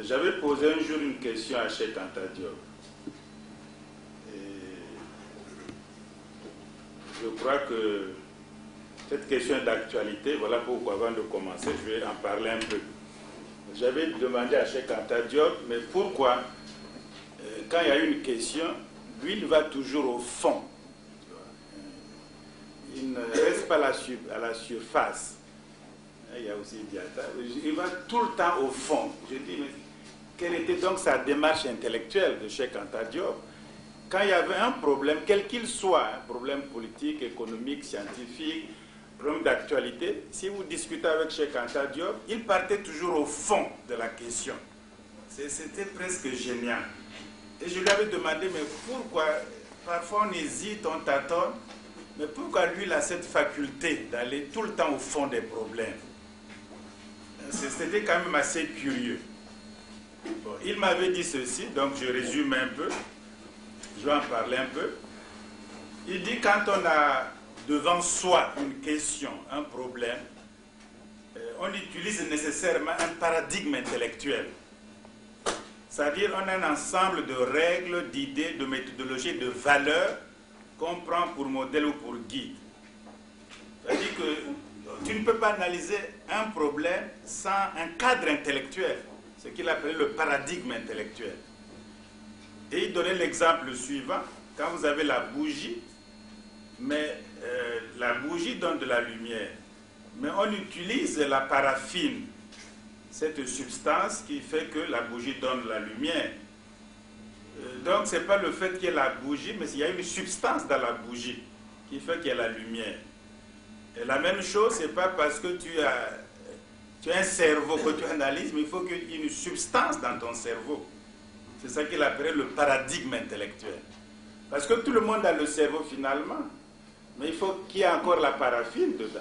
J'avais posé un jour une question à Cheikh Anta Diop. Je crois que cette question est d'actualité. Voilà pourquoi, avant de commencer, je vais en parler un peu. J'avais demandé à Cheikh Anta Diop, mais pourquoi, quand il y a une question, lui, il va toujours au fond. Il ne reste pas à la surface. Il y a aussi Diatta. Il va tout le temps au fond. Je dis, mais quelle était donc sa démarche intellectuelle de Cheikh Anta Diop? Quand il y avait un problème, quel qu'il soit, un problème politique, économique, scientifique, problème d'actualité, si vous discutez avec Cheikh Anta Diop, il partait toujours au fond de la question. C'était presque génial. Et je lui avais demandé, mais pourquoi, parfois on hésite, on tâtonne, mais pourquoi lui, il a cette faculté d'aller tout le temps au fond des problèmes? C'était quand même assez curieux. Bon, il m'avait dit ceci, donc je résume un peu, je vais en parler un peu. Il dit, quand on a devant soi une question, un problème, on utilise nécessairement un paradigme intellectuel. C'est-à-dire, on a un ensemble de règles, d'idées, de méthodologies, de valeurs qu'on prend pour modèle ou pour guide. C'est-à-dire que tu ne peux pas analyser un problème sans un cadre intellectuel, ce qu'il appelait le paradigme intellectuel. Et il donnait l'exemple suivant, quand vous avez la bougie, mais la bougie donne de la lumière, mais on utilise la paraffine, cette substance qui fait que la bougie donne de la lumière. Donc ce n'est pas le fait qu'il y ait la bougie, mais il y a une substance dans la bougie qui fait qu'il y a la lumière. Et la même chose, ce n'est pas parce que tu as un cerveau que tu analyses, mais il faut qu'il y ait une substance dans ton cerveau. C'est ça qu'il appelait le paradigme intellectuel. Parce que tout le monde a le cerveau finalement, mais il faut qu'il y ait encore la paraffine dedans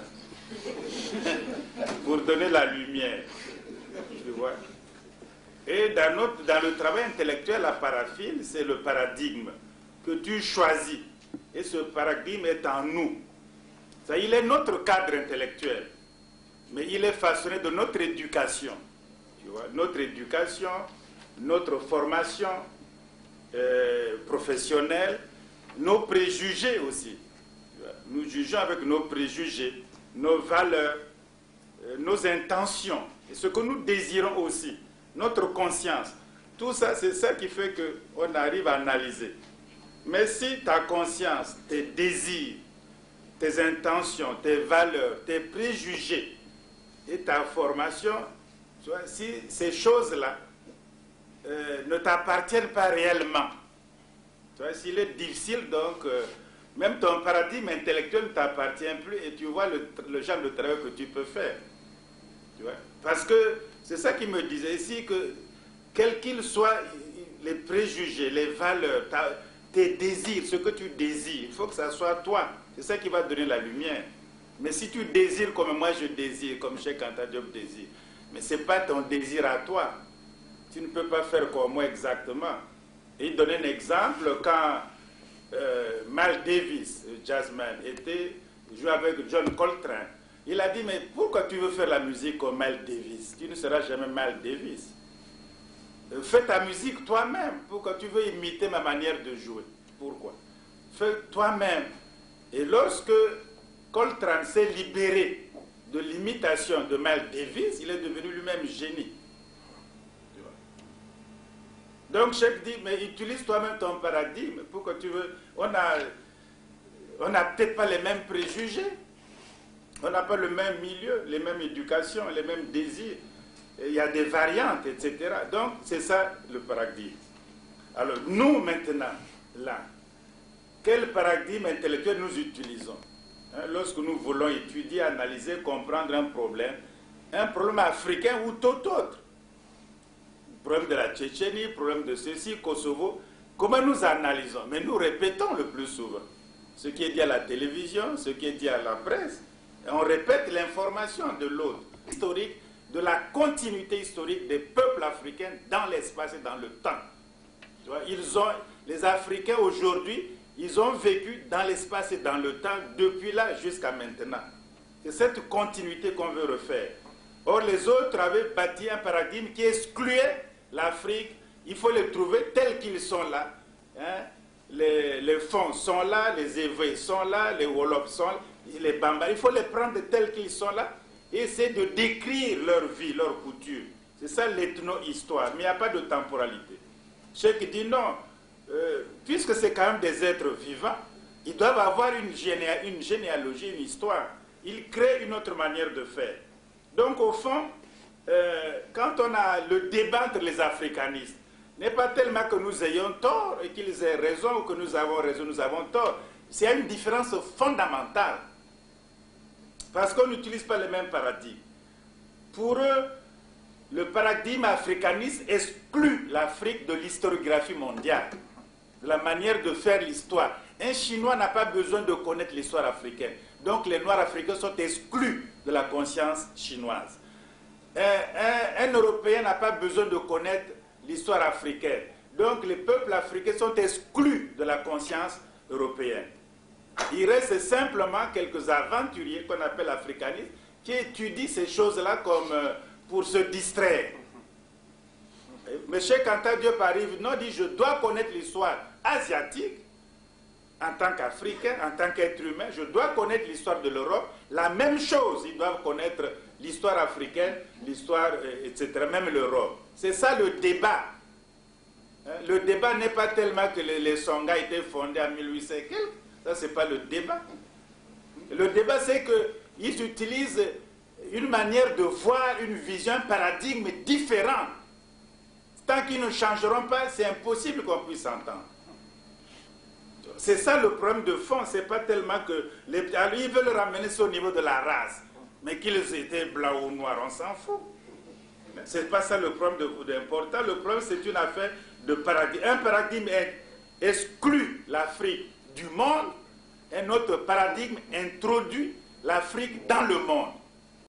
pour donner la lumière. Tu vois? Et dans le travail intellectuel, la paraffine, c'est le paradigme que tu choisis. Et ce paradigme est en nous. Ça, il est notre cadre intellectuel, mais il est façonné de notre éducation. Tu vois? Notre éducation, notre formation professionnelle, nos préjugés aussi. Nous jugeons avec nos préjugés, nos valeurs, nos intentions, et ce que nous désirons aussi, notre conscience. Tout ça, c'est ça qui fait qu'on arrive à analyser. Mais si ta conscience, tes désirs, tes intentions, tes valeurs, tes préjugés et ta formation, tu vois, si ces choses-là ne t'appartiennent pas réellement, tu vois, s'il est difficile, donc, même ton paradigme intellectuel ne t'appartient plus et tu vois le genre de travail que tu peux faire. Tu vois? Parce que c'est ça qui me disait ici, que quels qu'ils soient les préjugés, les valeurs, tes désirs, ce que tu désires, il faut que ça soit toi. C'est ça qui va donner la lumière. Mais si tu désires comme moi je désire, comme Cheikh Anta Diop désire, mais ce n'est pas ton désir à toi. Tu ne peux pas faire comme moi exactement. Et il donnait un exemple quand Miles Davis, jazzman, jouait avec John Coltrane. Il a dit, mais pourquoi tu veux faire la musique comme Miles Davis? Tu ne seras jamais Miles Davis. Fais ta musique toi-même. Pourquoi tu veux imiter ma manière de jouer? Pourquoi? Fais toi-même. Et lorsque Coltrane s'est libéré de l'imitation de Miles Davis, il est devenu lui-même génie. Donc, Cheikh dit, mais utilise toi-même ton paradigme. Pourquoi tu veux... On n'a peut-être pas les mêmes préjugés. On n'a pas le même milieu, les mêmes éducations, les mêmes désirs. Il y a des variantes, etc. Donc, c'est ça le paradigme. Alors, nous, maintenant, là, quel paradigme intellectuel nous utilisons? Lorsque nous voulons étudier, analyser, comprendre un problème africain ou tout autre. Problème de la Tchétchénie, problème de ceci, Kosovo. Comment nous analysons? Mais nous répétons le plus souvent ce qui est dit à la télévision, ce qui est dit à la presse. Et on répète l'information de l'autre. Historique, de la continuité historique des peuples africains dans l'espace et dans le temps. Tu vois, les Africains aujourd'hui, ils ont vécu dans l'espace et dans le temps depuis là jusqu'à maintenant. C'est cette continuité qu'on veut refaire. Or, les autres avaient bâti un paradigme qui excluait l'Afrique. Il faut les trouver tels qu'ils sont là. Hein. Les Fonds sont là, les Ewe sont là, les Wolofs sont là, les Bambara. Il faut les prendre tels qu'ils sont là et essayer de décrire leur vie, leur couture. C'est ça l'ethno-histoire, mais il n'y a pas de temporalité. Ceux qui disent non, puisque c'est quand même des êtres vivants, ils doivent avoir une généalogie, une histoire. Ils créent une autre manière de faire. Donc au fond, quand on a le débat entre les africanistes, n'est pas tellement que nous ayons tort et qu'ils aient raison ou que nous avons raison, nous avons tort. C'est une différence fondamentale. Parce qu'on n'utilise pas les mêmes paradigmes. Pour eux, le paradigme africaniste exclut l'Afrique de l'historiographie mondiale, de la manière de faire l'histoire. Un Chinois n'a pas besoin de connaître l'histoire africaine. Donc les Noirs africains sont exclus de la conscience chinoise. Un Européen n'a pas besoin de connaître l'histoire africaine. Donc les peuples africains sont exclus de la conscience européenne. Il reste simplement quelques aventuriers qu'on appelle africanistes qui étudient ces choses-là comme pour se distraire. M. Anta Diop arrive, non, dit je dois connaître l'histoire asiatique en tant qu'Africain, en tant qu'être humain, je dois connaître l'histoire de l'Europe. La même chose, ils doivent connaître l'histoire africaine, l'histoire, etc., même l'Europe. C'est ça le débat. Le débat n'est pas tellement que les Songhas étaient fondés en 1800 et quelques. Ça, ce n'est pas le débat. Le débat, c'est qu'ils utilisent une manière de voir, une vision, un paradigme différent. Tant qu'ils ne changeront pas, c'est impossible qu'on puisse s'entendre. C'est ça le problème de fond. Ce n'est pas tellement que... ils veulent ramener ça au niveau de la race. Mais qu'ils étaient blancs ou noirs, on s'en fout. Ce n'est pas ça le problème d'important. Le problème, c'est une affaire de paradigme. Un paradigme exclut l'Afrique du monde. Un autre paradigme introduit l'Afrique dans le monde.